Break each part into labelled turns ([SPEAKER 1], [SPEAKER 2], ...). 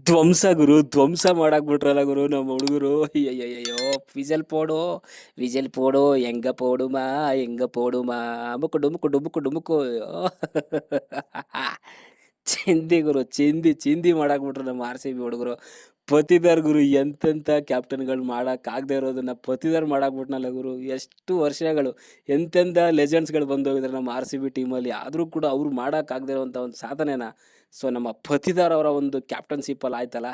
[SPEAKER 1] ಧ್ವಂಸ ಗುರು, ಧ್ವಂಸ ಮಾಡಾಕ್ಬಿಟ್ರಲ್ಲ ಗುರು ನಮ್ಮ ಹುಡುಗರು. ಅಯ್ಯಯ್ಯೋ, ವಿಜಲ್ ಪೋಡು, ವಿಜಲ್ ಪೋಡು, ಹೆಂಗ ಪೋಡುಮಾ, ಹೆಂಗ ಪೋಡುಮಾ, ಅಮುಕು ಡುಮುಕು ಡುಮುಕು ಡುಮುಕು. ಚಿಂದಿ ಗುರು, ಚಿಂದಿ ಚಿಂದಿ ಮಾಡಾಕ್ಬಿಟ್ರು ನಮ್ಮ ಆರ್ ಸಿ ಬಿ ಹುಡುಗರು. ಪತಿದಾರ್ ಗುರು, ಎಂತೆಂತ ಕ್ಯಾಪ್ಟನ್ಗಳು ಮಾಡಕ್ ಆಗದೆ ಇರೋದನ್ನ ಪತಿದಾರ್ ಮಾಡಾಕ್ಬಿಟ್ನಲ್ಲ ಗುರು. ಎಷ್ಟು ವರ್ಷಗಳು ಎಂತೆಂತ ಲೆಜೆಂಡ್ಸ್ಗಳು ಬಂದೋಗಿದ್ದಾರೆ ನಮ್ಮ ಆರ್ ಸಿ ಬಿ ಟೀಮಲ್ಲಿ, ಆದ್ರೂ ಕೂಡ ಅವ್ರು ಮಾಡಕ್ ಆಗದೆ ಇರುವಂತ ಒಂದು ಸಾಧನೆನ ಸೊ ನಮ್ಮ ಪತಿದಾರ್ ಅವರ ಒಂದು ಕ್ಯಾಪ್ಟನ್ಶಿಪ್ ಅಲ್ಲಿ ಆಯ್ತಲ್ಲ,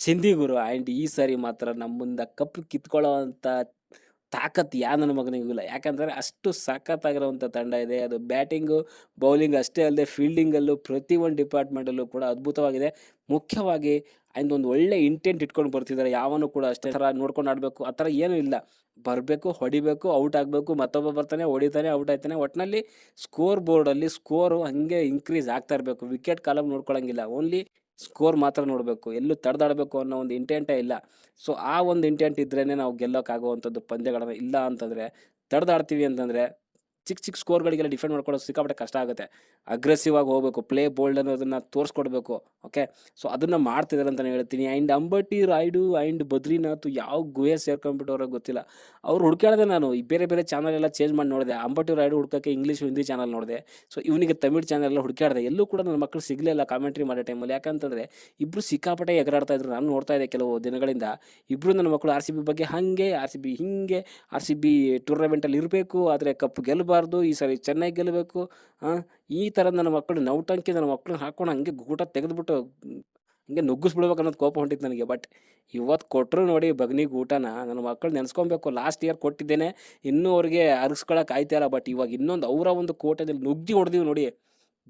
[SPEAKER 1] ಚಿಂದಿ ಗುರು. ಆ್ಯಂಡ್ ಈ ಸಾರಿ ಮಾತ್ರ ನಮ್ಮಿಂದ ಕಪ್ ಕಿತ್ಕೊಳ್ಳೋ ಅಂತ ತಾಕತ್ ನನ್ನ ಮಗನಿಗೂ ಇಲ್ಲ. ಯಾಕಂದ್ರೆ ಅಷ್ಟು ಸಖತ್ತಾಗಿರುವಂಥ ತಂಡ ಇದೆ. ಅದು ಬ್ಯಾಟಿಂಗು, ಬೌಲಿಂಗ್ ಅಷ್ಟೇ ಅಲ್ಲದೆ ಫೀಲ್ಡಿಂಗಲ್ಲೂ ಪ್ರತಿ ಒಂದು ಡಿಪಾರ್ಟ್ಮೆಂಟಲ್ಲೂ ಕೂಡ ಅದ್ಭುತವಾಗಿದೆ. ಮುಖ್ಯವಾಗಿ ಒಂದು ಒಳ್ಳೆ ಇಂಟೆಂಟ್ ಇಟ್ಕೊಂಡು ಬರ್ತಿದ್ದಾರೆ. ಯಾವನು ಕೂಡ ಅಷ್ಟೇ ಥರ ನೋಡ್ಕೊಂಡು ಆಡಬೇಕು ಆ ಥರ ಏನೂ ಇಲ್ಲ. ಬರಬೇಕು, ಹೊಡಿಬೇಕು, ಔಟ್ ಆಗಬೇಕು, ಮತ್ತೊಬ್ಬ ಬರ್ತಾನೆ, ಹೊಡಿತಾನೆ, ಔಟ್ ಆಯ್ತಾನೆ. ಒಟ್ಟಿನಲ್ಲಿ ಸ್ಕೋರ್ ಬೋರ್ಡಲ್ಲಿ ಸ್ಕೋರು ಹಂಗೆ ಇನ್ಕ್ರೀಸ್ ಆಗ್ತಾ ಇರಬೇಕು. ವಿಕೆಟ್ ಕಾಲಮ್ ನೋಡ್ಕೊಳಂಗಿಲ್ಲ, ಓನ್ಲಿ ಸ್ಕೋರ್ ಮಾತ್ರ ನೋಡಬೇಕು. ಎಲ್ಲೂ ತಡೆದಾಡಬೇಕು ಅನ್ನೋ ಒಂದು ಇಂಟೆಂಟೇ ಇಲ್ಲ. ಸೊ ಆ ಒಂದು ಇಂಟೆಂಟ್ ಇದ್ರೇನೆ ನಾವು ಗೆಲ್ಲೋಕ್ಕಾಗುವಂಥದ್ದು ಪಂದ್ಯಗಳನ್ನ. ಇಲ್ಲ ಅಂತಂದರೆ ತಡೆದಾಡ್ತೀವಿ ಅಂತಂದರೆ ಚಿಕ್ಕ ಚಿಕ್ಕ ಸ್ಕೋರ್ಗಳಿಗೆಲ್ಲ ಡಿಫೆಂಡ್ ಮಾಡ್ಕೊಳ್ಳೋದು ಸಿಕ್ಕಾಪಟ್ಟೆ ಕಷ್ಟ ಆಗುತ್ತೆ. ಅಗ್ರೆಸಿವ್ ಆಗಿ ಹೋಗಬೇಕು, ಪ್ಲೇ ಬೋಲ್ಡ್ ಅನ್ನೋದನ್ನ ತೋರಿಸ್ಕೊಡ್ಬೇಕು. ಓಕೆ, ಸೊ ಅದನ್ನು ಮಾಡ್ತಿದ್ದಾರೆ ಅಂತಲೇ ಹೇಳ್ತೀನಿ. ಆ್ಯಂಡ್ ಅಂಬಟಿ ರಾಯ್ಡು ಆ್ಯಂಡ್ ಬದ್ರಿನಾಥ್ ಯಾವ ಗುಹೆ ಸೇರ್ಕೊಂಡ್ಬಿಟ್ಟವ್ರೋ ಗೊತ್ತಿಲ್ಲ. ಅವ್ರು ಹುಡ್ಕಾಡಿದೆ ನಾನು, ಈ ಬೇರೆ ಬೇರೆ ಚಾನಲ್ ಎಲ್ಲ ಚೇಂಜ್ ಮಾಡಿ ನೋಡಿದೆ. ಅಂಬಟಿ ರಾಯ್ಡು ಹುಡ್ಕೋಕ್ಕೆ ಇಂಗ್ಲೀಷ್ ಹಿಂದಿ ಚಾನಲ್ ನೋಡಿದೆ. ಸೊ ಇವನಿಗೆ ತಮಿಳ್ ಚಾನಲ್ ಎಲ್ಲ ಹುಡುಕಾಡಿದೆ, ಎಲ್ಲೂ ಕೂಡ ನನ್ನ ಮಕ್ಕಳು ಸಿಗಲಿಲ್ಲ ಕಾಮೆಂಟ್ರಿ ಮಾಡೋ ಟೈಮಲ್ಲಿ. ಯಾಕಂತಂದರೆ ಇಬ್ಬರು ಸಿಕ್ಕಾಪಟ್ಟೆ ಎಗರಾಡ್ತಾ ಇದ್ರು. ನಾನು ನೋಡ್ತಾ ಇದ್ದೆ ಕೆಲವು ದಿನಗಳಿಂದ. ಇಬ್ಬರು ನನ್ನ ಮಕ್ಕಳು ಆರ್ ಸಿ ಬಿ ಬಗ್ಗೆ ಹಾಗೆ, ಆರ್ ಸಿ ಬಿ ಹಿಂಗೆ, ಆರ್ ಸಿ ಬಿ ಟೂರ್ನಮೆಂಟಲ್ಲಿ ಇರಬೇಕು, ಆದರೆ ಕಪ್ ಗೆಲ್ಲಬಾರ್ದು, ಈ ಸರಿ ಚೆನ್ನಾಗಿ ಗೆಲ್ಲಬೇಕು. ಈ ಥರ ನನ್ನ ಮಕ್ಕಳು ನೌಟಂಕಿ ನನ್ನ ಮಕ್ಕಳನ್ನ ಹಾಕೊಂಡು ಹಂಗೆ ಗೂಟ ತೆಗೆದುಬಿಟ್ಟು ಹಂಗೆ ನುಗ್ಗಿಸ್ಬಿಡ್ಬೇಕು ಅನ್ನೋದು ಕೋಪ ಹೊಂಟಿತ್ತು ನನಗೆ. ಬಟ್ ಇವತ್ತು ಕೊಟ್ಟರು ನೋಡಿ ಬಗ್ನಿಗೆ ಊಟನ, ನನ್ನ ಮಕ್ಕಳು ನೆನೆಸ್ಕೊಬೇಕು. ಲಾಸ್ಟ್ ಇಯರ್ ಕೊಟ್ಟಿದ್ದೇನೆ, ಇನ್ನೂ ಅವ್ರಿಗೆ ಅರಗಿಸ್ಕೊಳಕ್ಕೆ ಆಯ್ತಾಯಿಲ್ಲ. ಬಟ್ ಇವಾಗ ಇನ್ನೊಂದು ಅವರ ಒಂದು ಕೋಟದಲ್ಲಿ ನುಗ್ಗಿ ಹೊಡೆದಿವಿ ನೋಡಿ,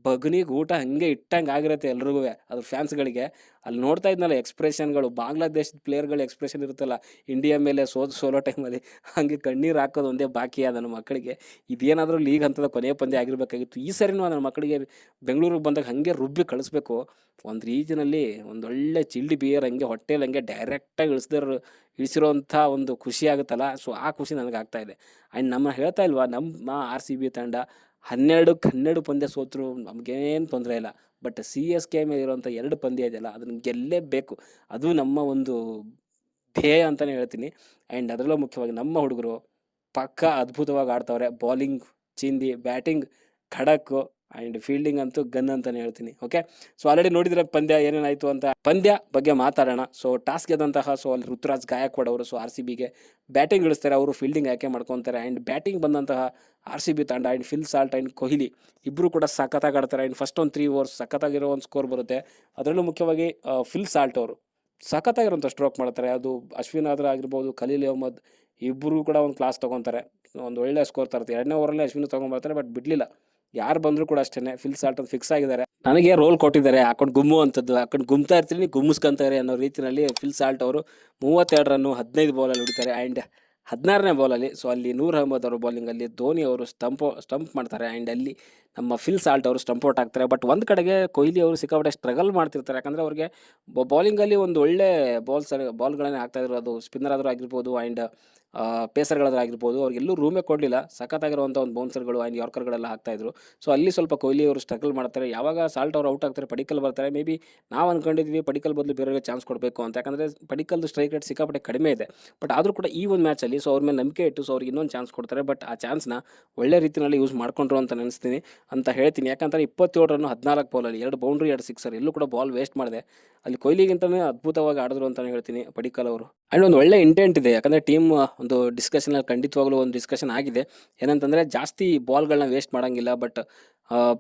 [SPEAKER 1] ಬಗ್ನಿಗೆ ಊಟ ಹಂಗೆ ಇಟ್ಟಂಗೆ ಆಗಿರುತ್ತೆ ಎಲ್ರಿಗೂ, ಅದ್ರ ಫ್ಯಾನ್ಸ್ಗಳಿಗೆ. ಅಲ್ಲಿ ನೋಡ್ತಾ ಇದ್ನಲ್ಲ ಎಕ್ಸ್ಪ್ರೆಷನ್ಗಳು, ಬಾಂಗ್ಲಾದೇಶದ ಪ್ಲೇಯರ್ಗಳ ಎಕ್ಸ್ಪ್ರೆಷನ್ ಇರುತ್ತಲ್ಲ ಇಂಡಿಯಾ ಮೇಲೆ ಸೋಲೋ ಟೈಮಲ್ಲಿ, ಹಾಗೆ ಕಣ್ಣೀರು ಹಾಕೋದು ಒಂದೇ ಬಾಕಿ ನನ್ನ ಮಕ್ಕಳಿಗೆ. ಇದೇನಾದರೂ ಲೀಗ್ ಹಂತದ ಕೊನೆಯ ಪಂದ್ಯ ಆಗಿರಬೇಕಾಗಿತ್ತು. ಈ ಸರಿನೂ ನನ್ನ ಮಕ್ಕಳಿಗೆ ಬೆಂಗಳೂರಿಗೆ ಬಂದಾಗ ಹಾಗೆ ರುಬ್ಬಿ ಕಳಿಸ್ಬೇಕು. ಒಂದು ರೀತಿಯಲ್ಲಿ ಒಂದೊಳ್ಳೆ ಚಿಲ್ಡಿ ಬಿಯರ್ ಹಂಗೆ ಹೊಟ್ಟೆಲಿ ಹಂಗೆ ಡೈರೆಕ್ಟಾಗಿ ಇಳಿಸಿರೋಂಥ ಒಂದು ಖುಷಿ ಆಗುತ್ತಲ್ಲ, ಸೊ ಆ ಖುಷಿ ನನಗೆ ಆಗ್ತಾ ಇದೆ. ಆ್ಯಂಡ್ ನಮ್ಮ ಹೇಳ್ತಾ ಇಲ್ವಾ, ನಮ್ಮ ಆರ್ ಸಿ ಬಿ ತಂಡ 12ಕ್ಕೆ 12 ಪಂದ್ಯ ಸೋತರು ನಮಗೇನು ತೊಂದರೆ ಇಲ್ಲ. ಬಟ್ ಸಿ ಎಸ್ ಕೆ ಮೇಲೆ ಇರುವಂಥ 2 ಪಂದ್ಯ ಇದೆಯಲ್ಲ, ಅದನ್ನು ಗೆಲ್ಲೇಬೇಕು. ಅದು ನಮ್ಮ ಒಂದು ಧ್ಯೇಯ ಅಂತಲೇ ಹೇಳ್ತೀನಿ. ಆ್ಯಂಡ್ ಅದರಲ್ಲೂ ಮುಖ್ಯವಾಗಿ ನಮ್ಮ ಹುಡುಗರು ಪಕ್ಕಾ ಅದ್ಭುತವಾಗಿ ಆಡ್ತವ್ರೆ. ಬೌಲಿಂಗ್ ಚಿಂದಿ, ಬ್ಯಾಟಿಂಗ್ ಖಡಕ್ಕು, ಆ್ಯಂಡ್ ಫೀಲ್ಡಿಂಗ್ ಅಂತೂ ಗನ್ ಅಂತಲೇ ಹೇಳ್ತೀನಿ. ಓಕೆ, ಸೊ ಆಲ್ರೆಡಿ ನೋಡಿದರೆ ಪಂದ್ಯ ಏನೇನಾಯಿತು ಅಂತ. ಪಂದ್ಯ ಬಗ್ಗೆ ಮಾತಾಡೋಣ. ಸೊ ಟಾಸ್ ಗೆದ್ದಂತಹ ಅಲ್ಲಿ ಋತುರಾಜ್ ಗಾಯಕ್ವಾಡ್ ಅವರು ಆರ್ ಸಿ ಬಿಗೆ ಬ್ಯಾಟಿಂಗ್ ಇಳಿಸ್ತಾರೆ, ಅವರು ಫೀಲ್ಡಿಂಗ್ ಆಯ್ಕೆ ಮಾಡ್ಕೊತಾರೆ. ಆ್ಯಂಡ್ ಬ್ಯಾಟಿಂಗ್ ಬಂದಂತಹ ಆರ್ ಸಿ ಬಿ ತಂಡ and Phil Salt and Kohli ಇಬ್ಬರು ಕೂಡ ಸಖತ್ತಾಗಿ ಆಡ್ತಾರೆ. ಆ್ಯಂಡ್ ಫಸ್ಟ್ ಒಂದು 3 ಓವರ್ಸ್ ಸಖತ್ತಾಗಿರೋ ಒಂದು ಸ್ಕೋರ್ ಬರುತ್ತೆ. ಅದರಲ್ಲೂ ಮುಖ್ಯವಾಗಿ ಫಿಲ್ ಸಾಲ್ಟ್ ಅವರು ಸಖತ್ತಾಗಿರೋಂಥ ಸ್ಟ್ರೋಕ್ ಮಾಡ್ತಾರೆ. ಅದು ಅಶ್ವಿನ್ ಆದ್ರೆ ಆಗಿರ್ಬೋದು, ಖಲೀಲ್ ಅಹ್ಮದ್ ಇಬ್ಬರು ಕೂಡ ಒಂದು ಕ್ಲಾಸ್ ತೊಗೊತಾರೆ, ಒಂದು ಒಳ್ಳೆ ಸ್ಕೋರ್ ತರ್ತಾರೆ. 2ನೇ ಓವರಲ್ಲೇ ಅಶ್ವಿನ್ ತೊಗೊಂಡ್ಬರ್ತಾರೆ, ಬಟ್ ಬಿಡಲಿಲ್ಲ. ಯಾರು ಬಂದರೂ ಕೂಡ ಅಷ್ಟೇ ಫಿಲ್ ಸಾಲ್ಟ್ ಅಂತ ಫಿಕ್ಸ್ ಆಗಿದ್ದಾರೆ. ನನಗೆ ರೋಲ್ ಕೊಟ್ಟಿದ್ದಾರೆ, ಹಾಕೊಂಡು ಗುಮ್ಮು ಅಂತದ್ದು, ಹಾಕೊಂಡು ಗುಮ್ತಾ ಇರ್ತೀನಿ, ಗುಮ್ಮಿಸ್ಕೊಂತಾರೆ ಅನ್ನೋ ರೀತಿಯಲ್ಲಿ ಫಿಲ್ ಸಾಲ್ಟ್ ಅವರು 32 ರನ್ನು 15 ಬಾಲಲ್ಲಿ ಹೊಡಿತಾರೆ. ಆ್ಯಂಡ್ 16ನೇ ಬಾಲಲ್ಲಿ ಸೊ ಅಲ್ಲಿ ನೂರ್ ಅಹ್ಮದ್ ಅವರ ಬೌಲಿಂಗಲ್ಲಿ ಧೋನಿ ಅವರು ಸ್ಟಂಪ್ ಮಾಡ್ತಾರೆ. ಆ್ಯಂಡ್ ಅಲ್ಲಿ ನಮ್ಮ ಫಿಲ್ ಸಾಲ್ಟ್ ಅವರು ಸ್ಟಂಪ್ ಔಟ್ ಆಗ್ತಾರೆ. ಬಟ್ ಒಂದು ಕಡೆಗೆ ಕೊಹ್ಲಿ ಅವರು ಸಿಕ್ಕಾಪಟ್ಟೆ ಸ್ಟ್ರಗಲ್ ಮಾಡ್ತಿರ್ತಾರೆ. ಯಾಕಂದರೆ ಅವ್ರಿಗೆ ಬೌಲಿಂಗಲ್ಲಿ ಒಂದು ಒಳ್ಳೆ ಬಾಲ್ಗಳನ್ನೇ ಹಾಕ್ತಾಯಿದ್ರು. ಅದು ಸ್ಪಿನ್ನರ್ ಆದರೂ ಆಗಿರ್ಬೋದು, ಆ್ಯಂಡ್ ಪೇಸರ್ಗಳಾದ್ರೂ ಆಗಿರ್ಬೋದು, ಅವ್ರಿಗೆಲ್ಲೂ ರೂಮೇ ಕೊಡಲಿಲ್ಲ. ಸಖತ್ತಾಗಿರುವಂಥ ಒಂದು ಬೌನ್ಸರ್ಗಳು ಆ್ಯಂಡ್ ಯಾರ್ಕರ್ಗಳೆಲ್ಲ ಹಾಕ್ತಾಯಿದ್ರು. ಸೊ ಅಲ್ಲಿ ಸ್ವಲ್ಪ ಕೊಹ್ಲಿ ಅವರು ಸ್ಟ್ರಗಲ್ ಮಾಡ್ತಾರೆ. ಯಾವಾಗ ಸಾಲ್ಟ್ ಅವರು ಔಟ್ ಆಗ್ತಾರೆ, ಪಡಿಕಲ್ ಬರ್ತಾರೆ. ಮೇ ಬಿ ನಾವು ಅಂದ್ಕೊಂಡಿದ್ವಿ ಪಡಿಕಲ್ ಬದಲು ಬೇರೆಯವ್ರಿಗೆ ಚಾನ್ಸ್ ಕೊಡಬೇಕು ಅಂತ. ಯಾಕಂದರೆ ಪಡಿಕಲ್ದು ಸ್ಟ್ರೈಕ್ ರೇಟ್ ಸಿಕ್ಕಾಪಟ್ಟೆ ಕಡಿಮೆ ಇದೆ. ಬಟ್ ಆದರೂ ಕೂಡ ಈ ಒಂದು ಮ್ಯಾಚಲ್ಲಿ ಸೊ ಅವ್ರ ಮೇಲೆ ನಂಬಿಕೆ ಇಟ್ಟು ಸೊ ಅವ್ರಿಗೆ ಇನ್ನೊಂದು ಚಾನ್ಸ್ ಕೊಡ್ತಾರೆ. ಬಟ್ ಆ ಚಾನ್ಸ್ನ ಒಳ್ಳೆ ರೀತಿಯಲ್ಲಿ ಯೂಸ್ ಮಾಡ್ಕೊಂಡ್ರು ಅಂತ ನೆನೆಸ್ತೀನಿ ಅಂತ ಹೇಳ್ತೀನಿ. ಯಾಕಂದರೆ 27 ರನ್ನು 14 ಬಾಲಲ್ಲಿ 2 ಬೌಂಡ್ರಿ 2 ಸಿಕ್ಸರ್, ಎಲ್ಲೂ ಕೂಡ ಬಾಲ್ ವೇಸ್ಟ್ ಮಾಡಿದೆ. ಅಲ್ಲಿ ಕೊಹ್ಲಿಗಿಂತಲೇ ಅದ್ಭುತವಾಗಿ ಆಡಿದ್ರು ಅಂತಲೇ ಹೇಳ್ತೀನಿ ಪಡಿಕಲ್ ಅವರು. ಆ್ಯಂಡ್ ಒಂದು ಒಳ್ಳೆ ಇಂಟೆಂಟ್ ಇದೆ. ಯಾಕಂದರೆ ಟೀಮ್ ಒಂದು ಡಿಸ್ಕಷನಲ್ಲಿ ಖಂಡಿತವಾಗ್ಲೂ ಒಂದು ಡಿಸ್ಕಷನ್ ಆಗಿದೆ. ಏನಂತಂದರೆ ಜಾಸ್ತಿ ಬಾಲ್ಗಳನ್ನ ವೇಸ್ಟ್ ಮಾಡೋಂಗಿಲ್ಲ, ಬಟ್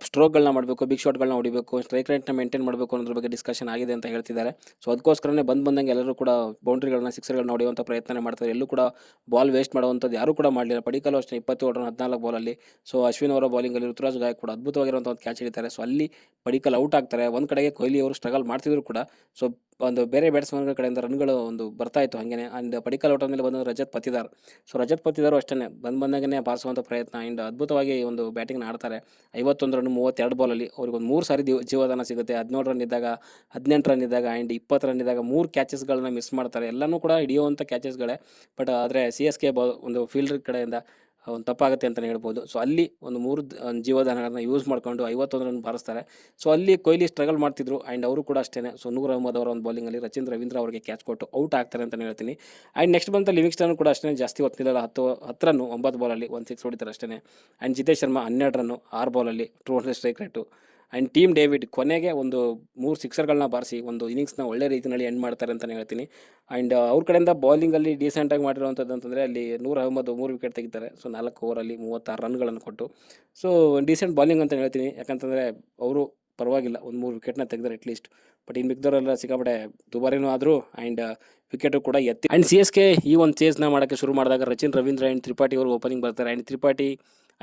[SPEAKER 1] ಸ್ಟ್ರೋಕ್ಗಳನ್ನ ಮಾಡಬೇಕು, ಬಿಗ್ ಶಾಟ್ಗಳನ್ನ ಹೊಡಿಬೇಕು, ಸ್ಟ್ರೈಕ್ ರೇಟ್ನ ಮೇಂಟೈನ್ ಮಾಡಬೇಕು ಅನ್ನೋದ್ರ ಬಗ್ಗೆ ಡಿಸ್ಕಷನ್ ಆಗಿದೆ ಅಂತ ಹೇಳ್ತಿದ್ದಾರೆ. ಸೊ ಅದಕ್ಕೋಸ್ಕರನೇ ಬಂದಂಗೆ ಎಲ್ಲರೂ ಕೂಡ ಬೌಂಡ್ರಿಗಳನ್ನ, ಸಿಕ್ಸರ್ಗಳನ್ನ ಹೊಡೆಯುವಂಥ ಪ್ರಯತ್ನ ಮಾಡ್ತಾರೆ. ಎಲ್ಲೂ ಕೂಡ ಬಾಲ್ ವೇಸ್ಟ್ ಮಾಡುವಂಥದ್ದು ಯಾರೂ ಕೂಡ ಮಾಡಲಿಲ್ಲ. ಪಡಿಕಲ್ ಅಷ್ಟೇ 27 ರನ್ 14 ಬಾಲಲ್ಲಿ. ಸೊ ಅಶ್ವಿನ್ ಅವರ ಬೌಲಿಂಗಲ್ಲಿ ಋತುರಾಜ್ ಗಾಯಕ್ವಾಡ್ ಅದ್ಭುತವಾಗಿರುವಂಥ ಒಂದು ಕ್ಯಾಚ್ ಹಿಡಿತಾರೆ. ಸೊ ಅಲ್ಲಿ ಪಡಿಕಲ್ ಔಟ್ ಆಗ್ತಾರೆ. ಒಂದು ಕಡೆಗೆ ಕೊಹ್ಲಿ ಅವರು ಸ್ಟ್ರಗಲ್ ಮಾಡ್ತಿದ್ರು ಕೂಡ ಸೊ ಒಂದು ಬೇರೆ ಬ್ಯಾಟ್ಸ್ಮನ್ಗಳ ಕಡೆಯಿಂದ ರನ್ಗಳು ಒಂದು ಬರ್ತಾ ಇತ್ತು ಹಾಗೇನೆ. ಆ್ಯಂಡ್ ಪಡಿಕಲ್ ಔಟ್ ಆದಮೇಲೆ ಬಂದ ರಜತ್ ಪತಿದಾರ್. ಸೊ ರಜತ್ ಪತಿದಾರು ಅಷ್ಟೇ ಬಂದಾಗೇ ಬಾರಿಸುವಂಥ ಪ್ರಯತ್ನ. ಆ್ಯಂಡ್ ಅದ್ಭುತವಾಗಿ ಒಂದು ಬ್ಯಾಟಿಂಗ್ನ ಆಡ್ತಾರೆ. 51 ರನ್ 32 ಬಾಲಲ್ಲಿ ಅವ್ರಿಗೊಂದು 3 ಸಾರಿ ಜೀವದಾನ ಸಿಗುತ್ತೆ. 17 ರನ್ ಇದ್ದಾಗ, 18 ರನ್ ಇದ್ದಾಗ, ಆ್ಯಂಡ್ 20 ರನ್ ಇದ್ದಾಗ 3 ಕ್ಯಾಚಸ್ಗಳನ್ನ ಮಿಸ್ ಮಾಡ್ತಾರೆ. ಎಲ್ಲನೂ ಕೂಡ ಹಿಡಿಯುವಂಥ ಕ್ಯಾಚಸ್ಗಳೇ. ಬಟ್ ಆದರೆ ಸಿ ಎಸ್ ಕೆ ಒಂದು ಫೀಲ್ಡರ್ ಕಡೆಯಿಂದ ಒಂದು ತಪ್ಪಾಗುತ್ತೆ ಅಂತಲೇ ಹೇಳ್ಬೋದು. ಸೊ ಅಲ್ಲಿ ಒಂದು 3 ಜೀವಧಾನಗಳನ್ನ ಯೂಸ್ ಮಾಡ್ಕೊಂಡು 51 ರನ್ ಬಾರಿಸ್ತಾರೆ. ಸೊ ಅಲ್ಲಿ ಕೊಹ್ಲಿ ಸ್ಟ್ರಗಲ್ ಮಾಡ್ತಿದ್ರು ಆ್ಯಂಡ್ ಅವರು ಕೂಡ ಅಷ್ಟೇ. ಸೊ ನೂರ್ ಅಹ್ಮದ್ ಅವರ ಒಂದು ಬೌಲಿಂಗಲ್ಲಿ ರಚೀಂದ್ರ ರವೀಂದ್ರ ಅವರಿಗೆ ಕ್ಯಾಚ್ ಕೊಟ್ಟು ಔಟ್ ಆಗ್ತಾರೆ ಅಂತಲೇ ಹೇಳ್ತೀನಿ. ಆ್ಯಂಡ್ ನೆಕ್ಸ್ಟ್ ಬಂತ ಲಿವಿಂಗ್ಸ್ಟನ್ ಕೂಡ ಅಷ್ಟೇ, ಜಾಸ್ತಿ ಹೊತ್ತಿಲ್ಲ, 10 ರನ್ನು 9 ಬಾಲಲ್ಲಿ 1 6 ಹೊಡಿತಾರೆ ಅಷ್ಟೇ. And Jitesh Sharma 12 run 6 ಬಾಲಲ್ಲಿ 200 strike rate. And team David ಕೊನೆಗೆ ಒಂದು 3 ಸಿಕ್ಸರ್ಗಳನ್ನ ಬಾರಿಸಿ ಒಂದು ಇನ್ನಿಂಗ್ಸ್ನ ಒಳ್ಳೆ ರೀತಿಯಲ್ಲಿ ಎಂಡ್ ಮಾಡ್ತಾರೆ ಅಂತಲೇ ಹೇಳ್ತೀನಿ. ಆ್ಯಂಡ್ ಅವ್ರ ಕಡೆಯಿಂದ ಬೌಲಿಂಗಲ್ಲಿ ಡೀಸೆಂಟಾಗಿ ಮಾಡಿರೋವಂಥದ್ದು ಅಂತಂದರೆ ಅಲ್ಲಿ ನೂರ್ ಅಹ್ಮದ್ 3 ವಿಕೆಟ್ ತೆಗಿತಾರೆ. ಸೊ 4 ಓವರಲ್ಲಿ 36 ರನ್ಗಳನ್ನು ಕೊಟ್ಟು, ಸೊ ಡೀಸೆಂಟ್ ಬೌಲಿಂಗ್ ಅಂತ ಹೇಳ್ತೀನಿ. ಯಾಕಂತಂದರೆ ಅವರು ಪರವಾಗಿಲ್ಲ, ಒಂದು 3 ವಿಕೆಟ್ನ ತೆಗೆದಾರೆ ಅಟ್ಲೀಸ್ಟ್. ಬಟ್ ಇನ್ನು ಮಿಕ್ದವರೆಲ್ಲ ಸಿಕ್ಕಾಪಟ್ಟೆ ದುಬಾರಿನೂ ಆದರು ಆ್ಯಂಡ್ ವಿಕೆಟು ಕೂಡ ಎತ್ತಿ. ಆ್ಯಂಡ್ CSK ಈ ಒಂದು ಚೇಸ್ನ ಮಾಡೋಕ್ಕೆ ಶುರು ಮಾಡಿದಾಗ ರಚಿನ್ ರವೀಂದ್ರ ಆ್ಯಂಡ್ ತ್ರಿಪಾಠಿ ಅವರು ಓಪನಿಂಗ್ ಬರ್ತಾರೆ. ಆ್ಯಂಡ್ ತ್ರಿಪಾಠಿ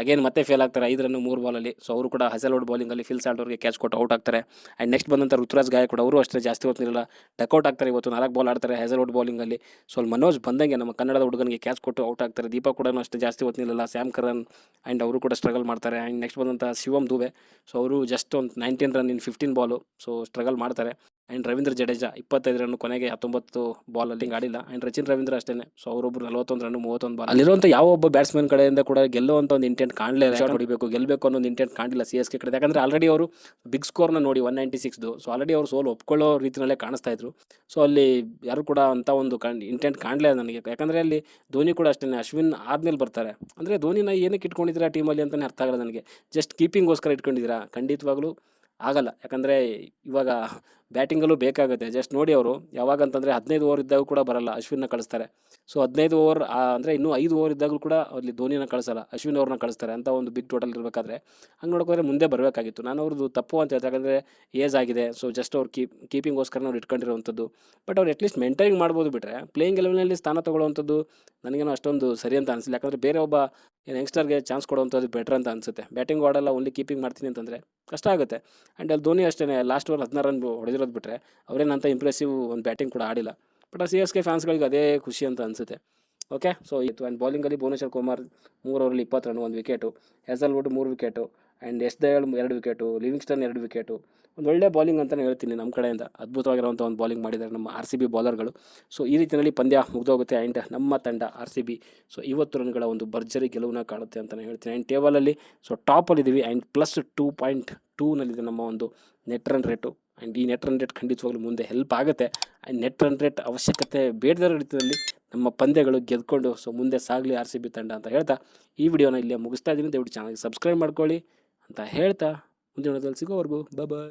[SPEAKER 1] ಅಗೇನ್ ಮತ್ತೆ ಫೇಲ್ ಆಗ್ತಾರೆ 5 ರನ್ನು 3 ಬಾಲಲ್ಲಿ. ಸೊ ಅವರು ಕೂಡ ಹಸಲ್ವುಡ್ ಬೌಲಿಂಗಲ್ಲಿ ಫಿಲ್ ಸಾಲ್ಟ್ ಅವರಿಗೆ ಕ್ಯಾಚ್ ಕೊಟ್ಟು ಔಟ್ ಆಗ್ತಾರೆ. ಆ್ಯಂಡ್ ನೆಕ್ಸ್ಟ್ ಬಂದಂಥ ಋತುರಾಜ್ ಗಾಯಕ್ವಾಡ್ ಅವರು ಅಷ್ಟೇ ಜಾಸ್ತಿ ಹೊತ್ತಿರಲಿಲ್ಲ, ಡಕ್ಔಟ್ ಆಗ್ತಾರೆ. ಇವತ್ತು 4 ಬಾಲ್ ಆಡ್ತಾರೆ ಹಸಲ್ವುಡ್ ಬೌಲಿಂಗಲ್ಲಿ. ಸೊ ಅಲ್ಲಿ ಮನೋಜ್ ಬಂದಂಗೆ ನಮ್ಮ ಕನ್ನಡದ ಹುಡುಗನಿಗೆ ಕ್ಯಾಚ್ ಕೊಟ್ಟು ಔಟ್ ಆಗ್ತಾರೆ. ದೀಪಕ್ ಕೂಡ ಅಷ್ಟೇ ಜಾಸ್ತಿ ಹೊತ್ತಿರಲಿಲ್ಲ, ಸ್ಯಾಮ್ ಕರನ್ ಆ್ಯಂಡ್ ಅವರು ಕೂಡ ಸ್ಟ್ರಗಲ್ ಮಾಡ್ತಾರೆ. ಆ್ಯಂಡ್ ನೆಕ್ಸ್ಟ್ ಬಂದಂಥ ಶಿವಮ್ ದುಬೆ, ಸೊ ಅವರು ಜಸ್ಟ್ ಒಂದು 19 run in 15 ball, so struggle ಮಾಡ್ತಾರೆ. ಆ್ಯಂಡ್ ರವೀಂದ್ರ ಜಡೇಜಾ 25 ರನ್ನು ಕೊನೆಗೆ 19 ಬಾಲಲ್ಲಿ ಆಡಿಲ್ಲ. ಆ್ಯಂಡ್ ರಚಿನ್ ರವೀಂದ್ರ ಅಷ್ಟೇ, ಸೊ ಅವರೊಬ್ಬರು 41 ರನ್ನು 31 ಬಾಲ್. ಅಲ್ಲಿರುವಂಥ ಯಾವ ಒಬ್ಬ ಬ್ಯಾಟ್ಸ್ಮನ್ ಕಡೆಯಿಂದ ಕೂಡ ಗೆಲ್ಲುವಂಥ ಒಂದು ಇಂಟೆಂಟ್ ಕಾಣಲೇ ಇಲ್ಲ. ಶಾಟ್ ಹೊಡಿಬೇಕು ಗೆಲ್ಲಬೇಕು ಅನ್ನೋ ಒಂದು ಇಂಟೆಂಟ್ ಕಾಣಿಲ್ಲ CSK ಕಡೆ. ಯಾಕಂದರೆ ಆಲ್ರೆಡಿ ಅವರು ಬಿಗ್ ಸ್ಕೋರ್ನ ನೋಡಿ 196ದು, ಸೊ ಆಲ್ರೆಡಿ ಅವರು ಸೋಲು ಒಪ್ಕೊಳ್ಳೋ ರೀತಿಯಲ್ಲೇ ಕಾಣಿಸ್ತಾ ಇದ್ರು. ಸೊ ಅಲ್ಲಿ ಯಾರು ಕೂಡ ಅಂಥ ಒಂದು ಇಂಟೆಂಟ್ ಕಾಣಲೇ ನನಗೆ. ಯಾಕಂದರೆ ಅಲ್ಲಿ ಧೋನಿ ಕೂಡ ಅಷ್ಟೇ, ಅಶ್ವಿನ್ ಆದಮೇಲೆ ಬರ್ತಾರೆ. ಅಂದರೆ ಧೋನಿನ ಏನಕ್ಕೆ ಇಟ್ಕೊಂಡಿದ್ದೀರಾ ಟೀಮಲ್ಲಿ ಅಂತಲೇ ಅರ್ಥ ಆಗಲ್ಲ ನನಗೆ. ಜಸ್ಟ್ ಕೀಪಿಂಗೋಸ್ಕರ ಇಟ್ಕೊಂಡಿದ್ದೀರಾ? ಖಂಡಿತವಾಗ್ಲೂ ಆಗಲ್ಲ. ಯಾಕಂದರೆ ಇವಾಗ ಬ್ಯಾಟಿಂಗಲ್ಲೂ ಬೇಕಾಗುತ್ತೆ. ಜಸ್ಟ್ ನೋಡಿ ಅವರು ಯಾವಾಗ ಅಂತಂದರೆ 15 ಓವರ್ ಇದ್ದಾಗ ಕೂಡ ಬರಲ್ಲ, ಅಶ್ವಿನ್ನ ಕಳಿಸ್ತಾರೆ. ಸೊ 15 ಓವರ್ ಅಂದರೆ ಇನ್ನೂ 5 ಓವರ್ ಇದ್ದಾಗಲೂ ಕೂಡ ಅಲ್ಲಿ ಧೋನಿನ ಕಳಿಸಲ್ಲ, ಅಶ್ವಿನ್ ಅವ್ರನ್ನ ಕಳಿಸ್ತಾರೆ. ಅಂತ ಒಂದು ಬಿಗ್ ಟೋಟಲ್ ಇರಬೇಕಾದ್ರೆ ಹಂಗೆ ನೋಡೋಕೆ ಮುಂದೆ ಬರಬೇಕಾಗಿತ್ತು. ನಾನು ಅವ್ರದ್ದು ತಪ್ಪು ಅಂತ ಹೇಳ್ತಾರೆ, ಯಾಕಂದರೆ ಏಜ್ ಆಗಿದೆ. ಸೊ ಜಸ್ಟ್ ಅವ್ರು ಕೀಪಿಂಗೋಸ್ಕರ ಅವ್ರು ಇಟ್ಕೊಂಡಿರುವಂಥದ್ದು. ಬಟ್ ಅವ್ರು ಅಟ್ಲೀಸ್ಟ್ ಮೇಂಟೈನಿಂಗ್ ಮಾಡ್ಬೋದು, ಬಿಟ್ಟರೆ ಪ್ಲೇಯಿಂಗ್ ಎಲೆವೆನಲ್ಲಿ ಸ್ಥಾನ ತೊಗೊಳ್ಳೋವಂಥದ್ದು ನನಗೇನೋ ಅಷ್ಟೊಂದು ಸರಿ ಅಂತ ಅನಿಸಿಲ್ಲ. ಯಾಕಂದರೆ ಬೇರೆ ಒಬ್ಬ ಯಂಗ್ಸ್ಟರ್ಗೆ ಚಾನ್ಸ್ ಕೊಡುವಂಥದ್ದು ಬೆಟ್ರ್ ಅಂತ ಅನಿಸುತ್ತೆ. ಬ್ಯಾಟಿಂಗ್ ಆಡಲ್ಲ, ಓನ್ಲಿ ಕೀಪಿಂಗ್ ಮಾಡ್ತೀನಿ ಅಂತಂದರೆ ಕಷ್ಟ ಆಗುತ್ತೆ. ಆ್ಯಂಡ್ ಅಲ್ಲಿ ಧೋನಿ ಅಷ್ಟೇ, ಲಾಸ್ಟ್ ಓವರ್ 16 ರನ್ ಹೊಡೆದಿರೋದು ಬಿಟ್ಟರೆ ಅವರೇನಂತ ಇಂಪ್ರೆಸಿವ್ ಒಂದು ಬ್ಯಾಟಿಂಗ್ ಕೂಡ ಆಡಿಲ್ಲ. ಬಟ್ ಆ CSK ಫ್ಯಾನ್ಸ್ಗಳಿಗೆ ಅದೇ ಖುಷಿ ಅಂತ ಅನಿಸುತ್ತೆ. ಓಕೆ, ಸೊ ಇತ್ತು. ಆ್ಯಂಡ್ ಬೌಲಿಂಗಲ್ಲಿ ಭುವನೇಶ್ವರ್ ಕುಮಾರ್ 3 ಓವರಲ್ಲಿ 20 run 1 wicket, Hazlewood 3 wicket, and S Dayal 2 wicket, Livingstone 2 wicket. ಒಂದು ಒಳ್ಳೆ ಬೌಲಿಂಗ್ ಅಂತಲೇ ಹೇಳ್ತೀನಿ ನಮ್ಮ ಕಡೆಯಿಂದ. ಅದ್ಭುತವಾಗಿರುವಂಥ ಒಂದು ಬೌಲಿಂಗ್ ಮಾಡಿದ್ದಾರೆ ನಮ್ಮ RCB ಬೌಲರ್ಗಳು. ಸೊ ಈ ರೀತಿಯಲ್ಲಿ ಪಂದ್ಯ ಮುಗಿದೋಗುತ್ತೆ. ಆ್ಯಂಡ್ ನಮ್ಮ ತಂಡ RCB ಸೊ 50 ರನ್ಗಳ ಒಂದು ಭರ್ಜರಿ ಗೆಲುವನ್ನ ಕಾಣುತ್ತೆ ಅಂತಲೇ ಹೇಳ್ತೀನಿ. ಆ್ಯಂಡ್ ಟೇಬಲಲ್ಲಿ ಸೊ ಟಾಪಲ್ಲಿದ್ದೀವಿ. ಆ್ಯಂಡ್ +2.2ನಲ್ಲಿದೆ ನಮ್ಮ ಒಂದು ನೆಟ್ ರನ್ ರೇಟು. ಆ್ಯಂಡ್ ಈ ನೆಟ್ ರನ್ ರೇಟ್ ಖಂಡಿತವಾಗ್ಲೂ ಮುಂದೆ ಹೆಲ್ಪ್ ಆಗುತ್ತೆ. ಆ್ಯಂಡ್ ನೆಟ್ ರನ್ ರೇಟ್ ಅವಶ್ಯಕತೆ ಬೇಡದಿರೋ ರೀತಿಯಲ್ಲಿ ನಮ್ಮ ಪಂದ್ಯಗಳು ಗೆದ್ಕೊಂಡು ಸೊ ಮುಂದೆ ಸಾಗಲಿ RCB ತಂಡ ಅಂತ ಹೇಳ್ತಾ ಈ ವಿಡಿಯೋನ ಇಲ್ಲೇ ಮುಗಿಸ್ತಾ ಇದ್ದೀನಿ. ದಯವಿಟ್ಟು ಚಾನಲ್ಗೆ ಸಬ್ಸ್ಕ್ರೈಬ್ ಮಾಡ್ಕೊಳ್ಳಿ ಅಂತ ಹೇಳ್ತಾ ಮುಂದಿನ ವಿಡಿಯೋದಲ್ಲಿ ಸಿಗೋವರೆಗೂ ಬಾಯ್.